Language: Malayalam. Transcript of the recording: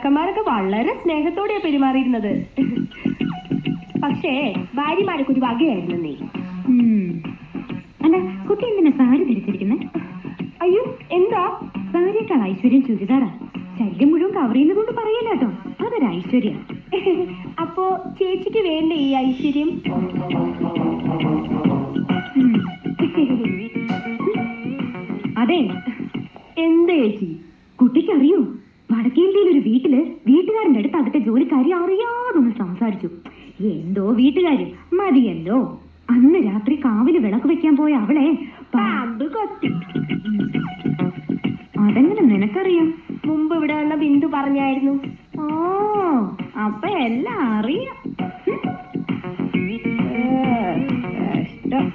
ഭർത്താക്കന്മാരൊക്കെ വളരെ സ്നേഹത്തോടെയാ പെരുമാറിയിരുന്നത്. പക്ഷേ ഭാര്യമാരൊക്കെ ഒരു വകയായിരുന്നു നീ. അല്ല, കുട്ടി എന്തിനാ സാരി ധരിച്ചിരിക്കുന്നത്? അയ്യോ, എന്താ? സാരിയേക്കാൾ ഐശ്വര്യം ചുരിദാറാ. ശരീരം മുഴുവൻ കവർ ചെയ്യുന്നതുകൊണ്ട് പറയല്ല കേട്ടോ, അതൊരു ഐശ്വര്യ. അപ്പോ ചേച്ചിക്ക് വേണ്ടേ ഈ ഐശ്വര്യം? അതെ. എന്താ ചേച്ചി? കുട്ടിക്കറിയോ, വടക്കേന്ത്യയിൽ ഒരു വീട്ടില് വീട്ടുകാരന്റെ അടുത്ത് അകത്തെ ജോലിക്കാരി അറിയാതൊന്ന് സംസാരിച്ചു. എന്തോ വീട്ടുകാരി മതിയല്ലോ. അന്ന് രാത്രി കാവില് വിളക്ക് വെക്കാൻ പോയ അവളെ പാമ്പ് കൊത്തി. അതെങ്ങനെ നിനക്കറിയാം? മുമ്പ് ഇവിടെ വന്ന ബിന്ദു പറഞ്ഞായിരുന്നു. ഓ, അപ്പൊ എല്ലാം അറിയാം. കഷ്ടം.